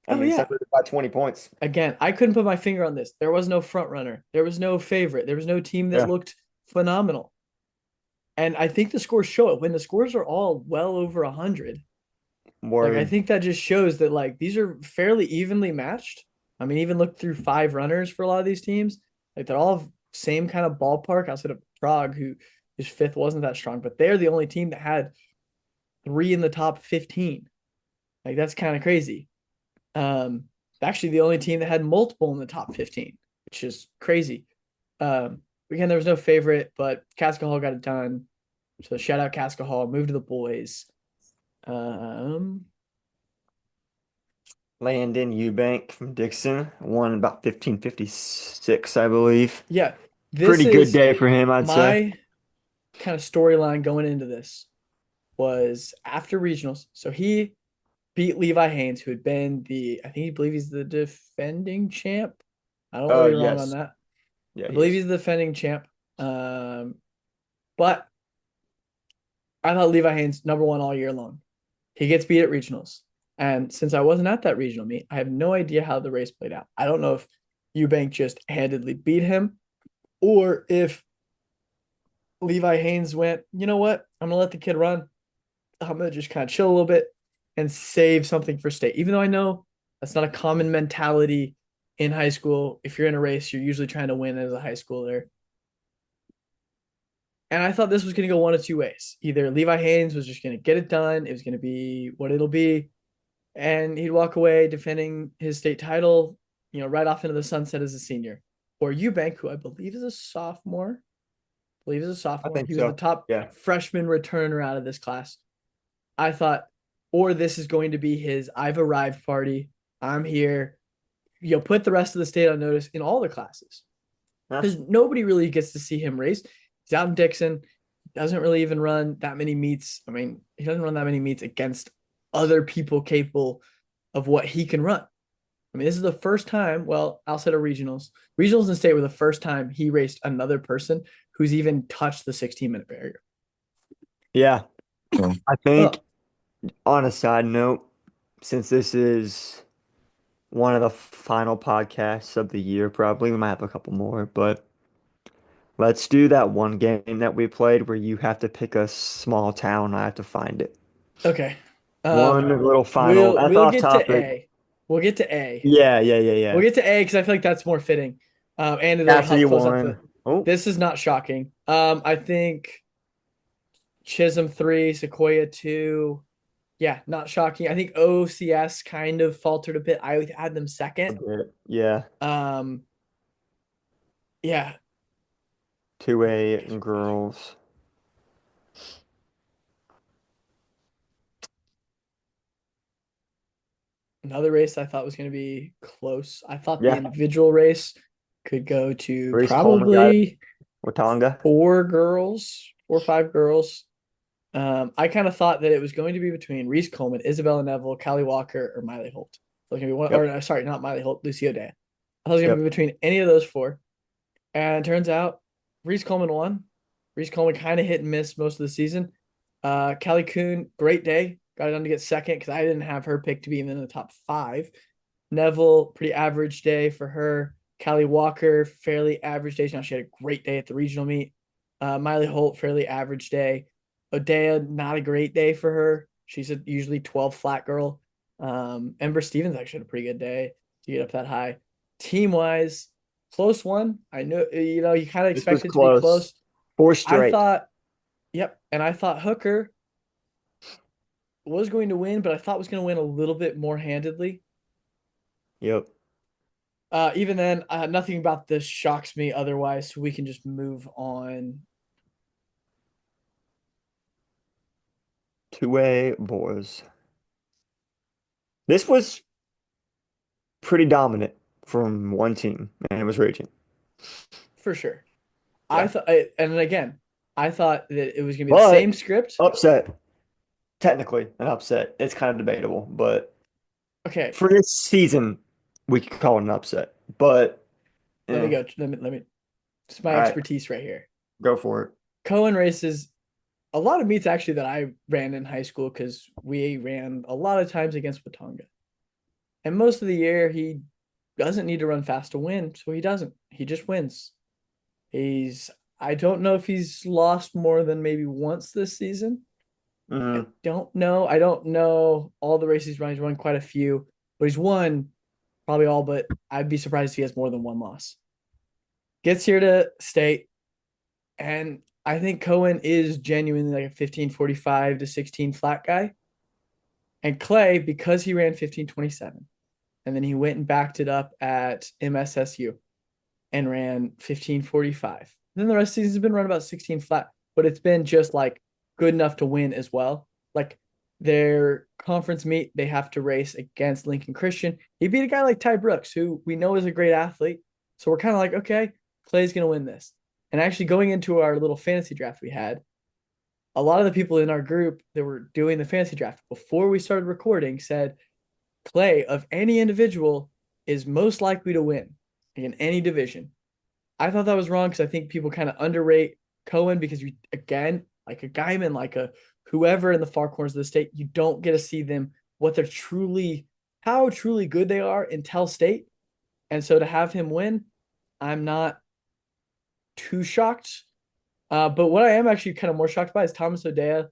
I Oh mean, yeah. separated by 20 points. Again, I couldn't put my finger on this. There was no front runner. There was no favorite. There was no team that Yeah. looked phenomenal. And I think the scores show it. When the scores are all well over 100, like I Word. think that just shows that like these are fairly evenly matched. I mean, even look through 5 runners for a lot of these teams. Like they're all same kind of ballpark outside of Prague, whose fifth wasn't that strong, but they're the only team that had three in the top 15. Like that's kind of crazy. Um, Actually the only team that had multiple in the top 15, which is crazy. Again, there was no favorite, but Casca Hall got it done. So shout out Casca Hall, move to the boys. Um, Landon Eubank from Dixon won about 1556, I believe. yeah, this Pretty good is day for him, I'd say. my kind of storyline going into this was after regionals. So he beat Levi Haynes, who had been I think he believe he's the defending champ. I don't want to be wrong on Yes. that. Yeah, I he believe is. he's the defending champ. But I thought Levi Haynes number one all year long. He gets beat at regionals. And since I wasn't at that regional meet, I have no idea how the race played out. I don't know if Eubank just handedly beat him or if Levi Haynes went, you know what? I'm going to let the kid run. I'm going to just kind of chill a little bit and save something for state. Even though I know That's not a common mentality in high school. If you're in a race, you're usually trying to win as a high schooler. And I thought this was going to go one of two ways. Either Levi Haynes was just going to get it done, it was going to be what it'll be, and he'd walk away defending his state title, right off into the sunset as a senior. Or Eubank, who I believe is a sophomore, I think He was the so. top Yeah. freshman returner out of this class. I thought, or this is going to be his I've arrived party. I'm here. Put the rest of the state on notice in all the classes Huh? because nobody really gets to see him race. He's out in Dixon, doesn't really even run that many meets. I mean, he doesn't run that many meets against other people capable of what he can run. I mean, this is the first time, well, outside of regionals in state were the first time he raced another person who's even touched the 16-minute barrier. Yeah. I think Oh, on a side note, since this is one of the final podcasts of the year, probably we might have a couple more, but let's do that one game that we played where you have to pick a small town. I have to find it. okay. One Um, little final. we'll That's we'll off get to topic. A. We'll get to A. Yeah, yeah, yeah, We'll yeah. get to A because I feel like that's more fitting. And it'll Cassidy help close up the. won. Oh, This is not shocking. I think Chisholm 3, Sequoia 2. Yeah, not shocking. I think OCS kind of faltered a bit. I had them a second. bit. Yeah. Um, yeah, 2A girls. another race I thought was going to be close. I thought the Yeah. individual race could go to Reese Coleman got it. probably Watanga. four or five girls. I kind of thought that it was going to be between Reese Coleman, Isabella Neville, Callie Walker, or Miley Holt. So it was gonna be one, Yep. or sorry, not Miley Holt, Lucy O'Day. I thought it was gonna be Yep. between any of those four. And it turns out Reese Coleman won. Reese Coleman kind of hit and miss most of the season. Callie Kuhn, great day. Got it done to get second because I didn't have her picked to be even in the top five. Neville, pretty average day for her. Callie Walker, fairly average day. Now she had a great day at the regional meet. Miley Holt, fairly average day. Odea, not a great day for her. She's a usually 12 flat girl. Ember Stevens actually had a pretty good day to get up that high. Team wise, close one. I know, you kind of This was expect it to be close. close. Four I straight. thought, yep. And I thought Hooker was going to win, but I thought was going to win a little bit more handedly. Yep. Even then, nothing about this shocks me otherwise, so we can just move on. 2A boys. This was pretty dominant from one team, and it was Raging. For sure. I Yeah. thought, and again, I thought that it was going to be the But same script. upset. Technically an upset. It's kind of debatable, but Okay, for this season, we could call it an upset. But let me eh. go. Let me. It's my All right, expertise right here. go for it. Cohen races a lot of meets actually that I ran in high school because we ran a lot of times against Watanga. And most of the year, he doesn't need to run fast to win, so he doesn't. He just wins. I don't know if he's lost more than maybe once this season. I Mm, don't know. I don't know all the races he's run. He's won quite a few, but he's won probably all, but I'd be surprised if he has more than one loss. Gets here to state, and I think Cohen is genuinely like a 15:45 to 16 flat guy. And Clay, because he ran 15:27, and then he went and backed it up at MSSU and ran 15:45. Then the rest of the season's been run about 16 flat, but it's been just like good enough to win as well. Like their conference meet, they have to race against Lincoln Christian. He beat a guy like Ty Brooks, who we know is a great athlete. So we're kind of like, okay, Clay's going to win this. And actually, going into our little fantasy draft we had, a lot of the people in our group that were doing the fantasy draft before we started recording said Clay of any individual is most likely to win in any division. I thought that was wrong because I think people kind of underrate Cohen because you again, like a Guyman, like a whoever in the far corners of the state, you don't get to see them what they're truly how truly good they are until state. And so to have him win, I'm not too shocked. But what I am actually kind of more shocked by is Thomas Odea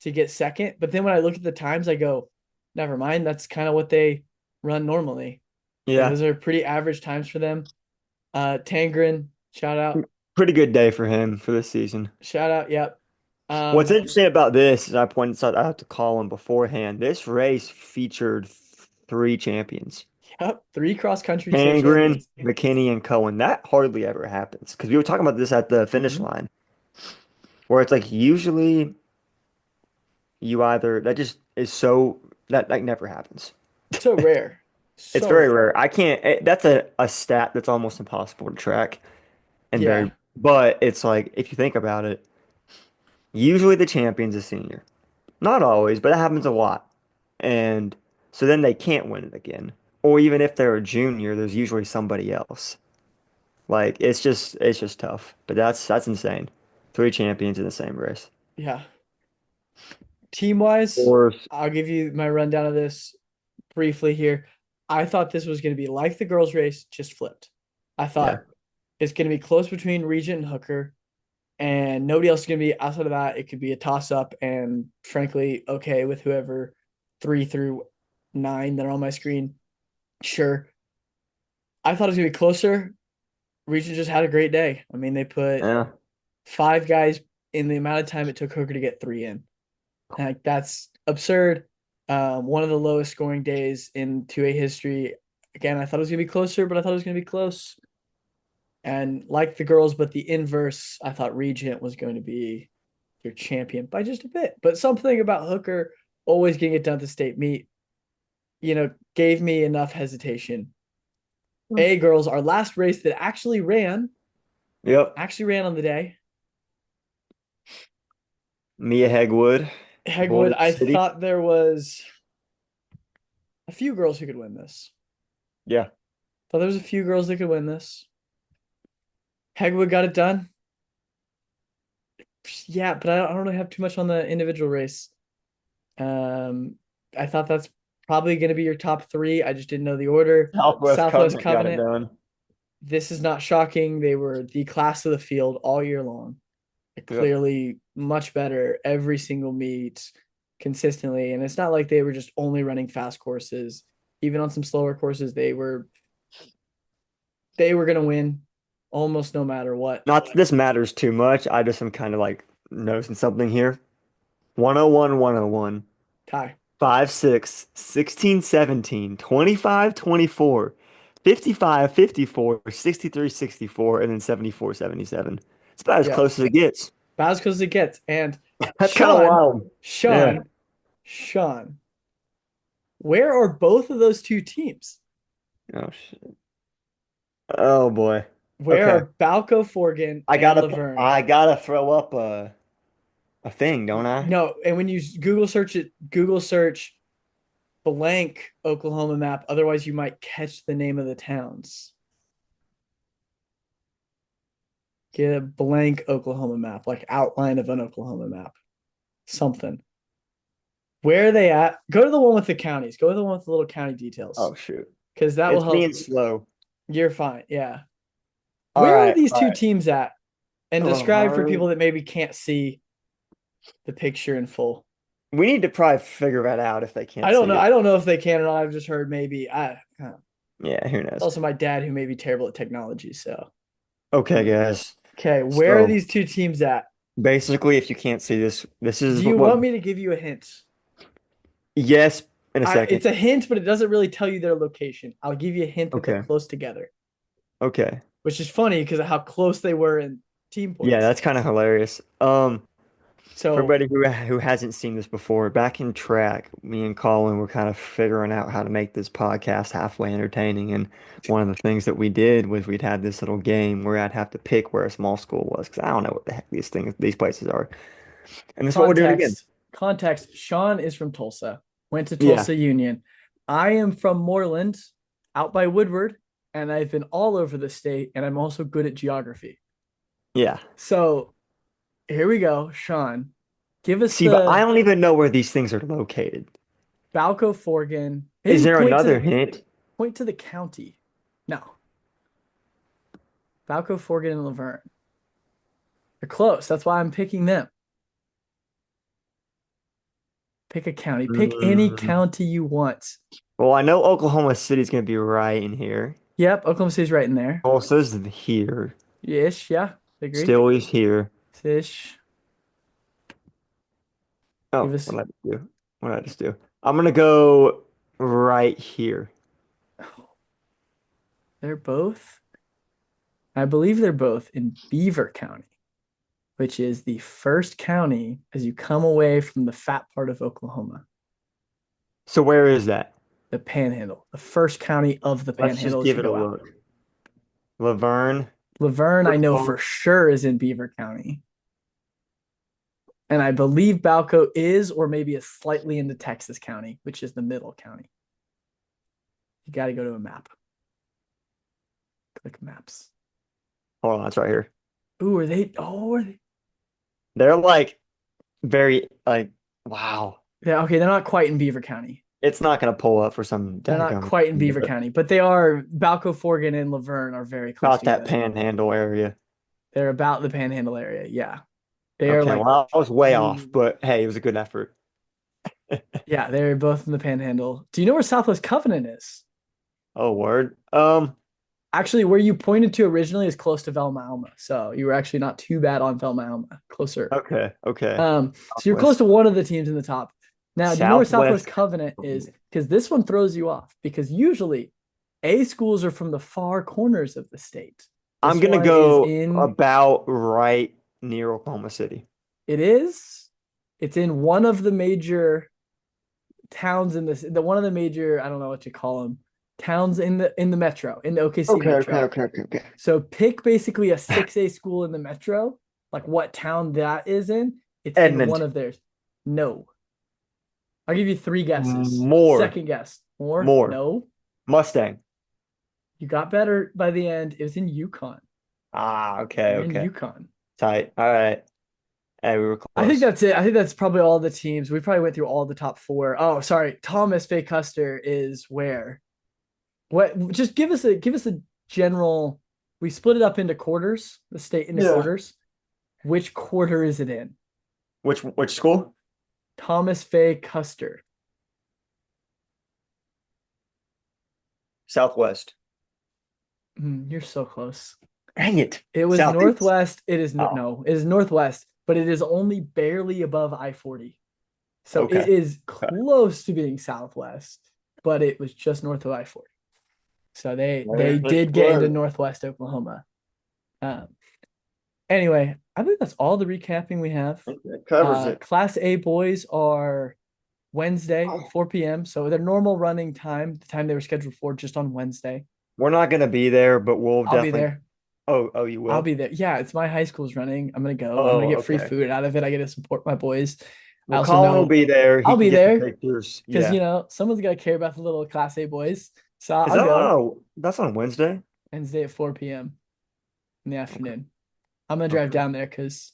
to get second. But then when I look at the times, I go, never mind. That's kind of what they run normally. Like Yeah. those are pretty average times for them. Tangren, shout out, Pretty good day for him for this season. shout out. Yep. What's Um, interesting about this is I pointed out I have to call him beforehand. This race featured three champions. yep. Three cross country state Hangren, champions. McKinney, and Cohen. That hardly ever happens because we were talking about this at the finish Hmm. line, where it's like usually you either that just is so that never happens. So rare. It's So very rare. rare. I can't. That's a stat that's almost impossible to track and Yeah. very. But it's like if you think about it, usually the champion's a senior. Not always, but that happens a lot. And so then they can't win it again. Or even if they're a junior, there's usually somebody else. Like it's just tough. But that's insane. Three champions in the same race. Yeah. Team wise, Or I'll give you my rundown of this briefly here. I thought this was going to be like the girls' race, just flipped. I yeah. thought it's going to be close between Regent and Hooker, and nobody else is going to be outside of that. It could be a toss up, and frankly, okay with whoever 3 through 9 that are on my screen. Sure. I thought it was going to be closer. Regent just had a great day. I mean, they put Yeah. 5 guys in the amount of time it took Hooker to get 3 in. Like that's absurd. One of the lowest scoring days in 2A history. Again, I thought it was gonna be closer, but I thought it was gonna be close. And like the girls, but the inverse, I thought Regent was going to be your champion by just a bit. But something about Hooker always getting it done to state meet, gave me enough hesitation. A girls, our last race that Yep. actually ran on the day. Mia Hegwood, Hegwood, Boulder I City. thought there was a few girls who could win this. Yeah. Thought there was a few girls that could win this. Hegwood got it done. Yeah, but I don't really have too much on the individual race. Um, I thought that's probably going to be your top three. I just didn't know the order. Southwest Southwest Covenant got it Covenant. done. This is not shocking. They were the class of the field all year long. Yep. Clearly much better every single meet consistently. And it's not like they were just only running fast courses. Even on some slower courses, they were going to win almost no matter what. Not that this matters too much. I just am kind of like noticing something here. 101, 101. Tie. 5, 6, 16, 17, 25, 24, 55, 54, 63, 64, and then 74, 77. It's about as Yeah. close as it gets. About as close as it gets. And That's kind of Shawn, wild. Yeah. Shawn, Shawn, where are both of those two teams? Oh shit. Oh boy. Where Okay. are Balco Forgan I and gotta Laverne? I gotta throw up a thing, don't I? No, and when you Google search it, Google search blank Oklahoma map. Otherwise, you might catch the name of the towns. Get a blank Oklahoma map, like outline of an Oklahoma map. Something. Where are they at? Go to the one with the counties. Go to the one with the little county details. Oh shoot. Because that will It's help. being slow. You're fine. Yeah. All Where are right. these All two right. teams at? And describe for Laverne. people that maybe can't see the picture in full. We need to probably figure that out if they I can't don't see know. it. I don't know if they can or not. I've just heard maybe. Yeah, who It's knows? also my dad who may be terrible at technology. So, Okay, guys. okay, where are So these two teams at? basically, if you can't see this, this Do is you what want me to give you a hint? yes, in a second. It's a hint, but it doesn't really tell you their location. I'll give you a hint that they're Okay. close together, Okay. which is funny because of how close they were in team Yeah, points. that's kind of hilarious. For So everybody who hasn't seen this before, back in track, me and Colin were kind of figuring out how to make this podcast halfway entertaining. And one of the things that we did was we'd had this little game where I'd have to pick where a small school was because I don't know what the heck these places are. And that's what we're doing again. context. Shawn is from Tulsa. Went to Yeah. Tulsa Union. I am from Moreland, out by Woodward, and I've been all over the state, and I'm also good at geography. Yeah. So here we go, Shawn. Give us See, but I the don't even know where these things are located. Balco Forgan. Is Maybe there another hint? point to the county. No, Balco Forgan and Laverne. They're close. That's why I'm picking them. Pick a county. Pick any Mm, county you want. well, I know Oklahoma City's gonna be right in here. Yep, Oklahoma City's right in there. Tulsa's here. Ish, yeah, agree. Still is here. Ish. Give Oh, us. what did I do? What did I just do? I'm gonna go right here. They're both. I believe they're both in Beaver County, which is the first county as you come away from the fat part of Oklahoma, So where is that? the Panhandle, the first county of the Let's just Panhandle as give you it a go out. look. Laverne. Laverne, I know for Furlong. sure is in Beaver County. And I believe Balco is, or maybe is slightly into Texas County, which is the middle county. You got to go to a map. Click maps. Hold on, it's right here. Ooh, are they? Oh, are they? They're like very like wow. Yeah, okay, they're not quite in Beaver County. It's not gonna pull up for some They're not daggum quite in reason, Beaver but County, but they are. Balco, Forgan, and Laverne are very close about that together. panhandle area. They're about the Panhandle area. Yeah, they are Okay, like, well, I was way off, ooh, but hey, it was a good effort. yeah, they're both in the Panhandle. Do you know where Southwest Covenant is? Oh, word. Actually, where you pointed to originally is close to Velma Alma, so you were actually not too bad on Velma Alma. Closer. Okay, okay. So you're close Southwest, to one of the teams in the top. Now, do you know where Southwest Southwest. Covenant is? Because this one throws you off. Because usually A schools are from the far corners of the state. I'm This gonna one is go in, about right near Oklahoma City. it is, it's in one of the major towns in this, the one of the major, I don't know what you call them, towns in the metro, in the OKC Okay, okay, metro. okay, okay, okay. So pick basically a 6A school in the metro, like what town that is in. It's in one Edmond. of theirs. No. I'll give you three guesses. More, Second guess. More? more. No. Mustang. You got better by the end. It was in Yukon. Ah, okay, You're in okay. Yukon. Tight. All right. Hey, we were I think close. that's it. I think that's probably all the teams. We probably went through all the top four. Oh, sorry. Thomas Fay Custer is where? What just give us a general. We split it up into quarters, the state into Yeah. quarters. Which quarter is it in? Which school? Thomas Fay Custer. Southwest. You're so close. Dang it. It was Southeast. northwest. It is Oh, no, it is northwest, but it is only barely above I-40. So okay. it is Okay. close to being southwest, but it was just north of I-40. So they There's the did get into spread. northwest Oklahoma. Um, anyway, I think that's all the recapping we have. It covers it. Class A boys are Wednesday, Oh. 4 p.m. So their normal running time, the time they were scheduled for, just on Wednesday. We're not gonna be there, but we'll I'll be definitely. there. Oh, you I'll will? be there. Yeah, it's my high school's running. I'm gonna go. I'm gonna Oh, get free okay. food out of it. I get to support my boys. I Well, also Colin will know be there. He I'll can be get the there pictures. because Yeah. someone's got to care about the little Class A boys. So Is I'll that go that's on Wednesday? Wednesday at 4 p.m. in the Okay. afternoon. I'm gonna drive Okay. down there because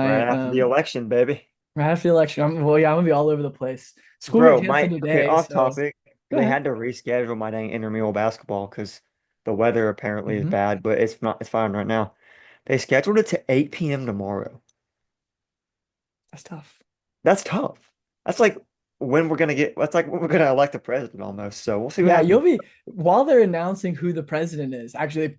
Right my after the election, baby. right after the election. I'm gonna be all over the place. School got Bro, canceled okay, today, off so topic. go They ahead. had to reschedule my dang intramural basketball because the weather apparently is Hmm. bad, but it's fine right now. They scheduled it to 8 p.m. tomorrow. That's tough. That's tough. That's like that's like when we're gonna elect a president almost. So we'll see what Yeah, you'll happens. be while they're announcing who the president is. Actually,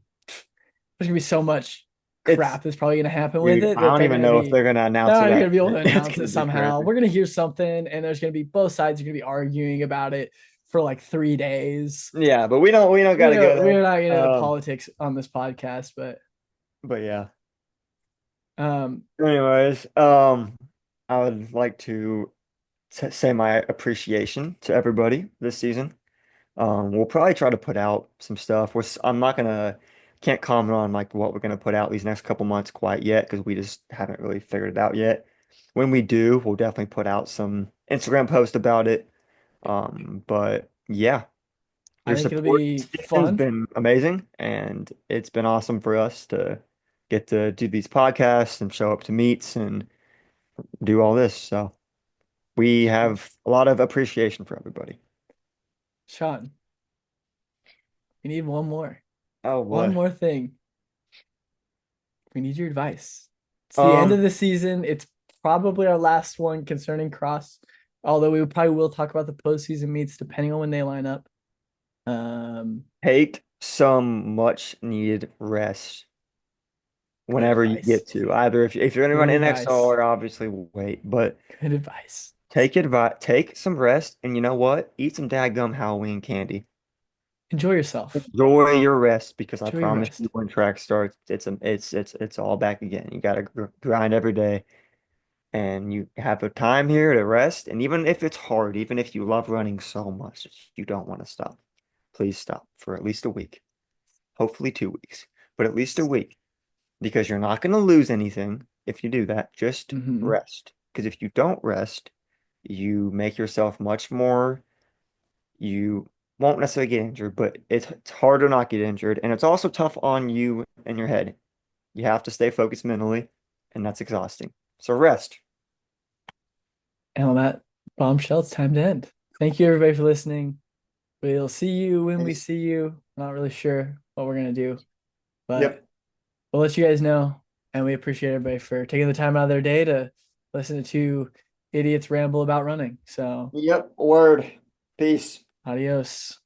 there's gonna be so much It's crap that's probably gonna happen with Dude, it I that don't even know if they're gonna they're announce not it even at gonna be able to it's announce it gonna be somehow. crazy. We're gonna hear something, and there's gonna be both sides are gonna be arguing about it for like 3 days. Yeah, but we don't We gotta go don't, there. we're not getting into politics on this podcast, but But yeah. um, Anyways, I would like to say my appreciation to everybody this season. We'll probably try to put out some stuff. I'm not gonna can't comment on like what we're gonna put out these next couple months quite yet because we just haven't really figured it out yet. When we do, we'll definitely put out some Instagram post about it. But yeah, I your think it'll support be this season's fun. been amazing, and it's been awesome for us to get to do these podcasts and show up to meets and do all this. So we have a lot of appreciation for everybody. Shawn, we need Oh one boy. more thing. We need your advice. It's the end of Um, the season. It's probably our last one concerning cross. Although we probably will talk about the postseason meets depending on when they line up. Um, Take some much needed rest good whenever you advice. get to. Either if you're going to Good run NXL advice. or obviously wait, but Good advice. take some rest and you know what? Eat some dadgum Halloween candy. Enjoy yourself. Enjoy your rest because I Enjoy your promise you rest. when track starts, it's all back again. You got to grind every day and you have a time here to rest. And even if it's hard, even if you love running so much that you don't want to stop, please stop for at least a week, hopefully 2 weeks, but at least a week because you're not going to lose anything if you do that. Just Hmm. rest. Because if you don't rest, you make yourself much more, you won't necessarily get injured, but it's hard to not get injured. And it's also tough on you and your head. You have to stay focused mentally, and that's exhausting. So rest. And on that bombshell, it's time to end. Thank you, everybody, for listening. We'll see you when we Peace. see you. Not really sure what we're going to do, but Yep. we'll let you guys know. And we appreciate everybody for taking the time out of their day to listen to two idiots ramble about running. So, Yep. Word. Peace. adios.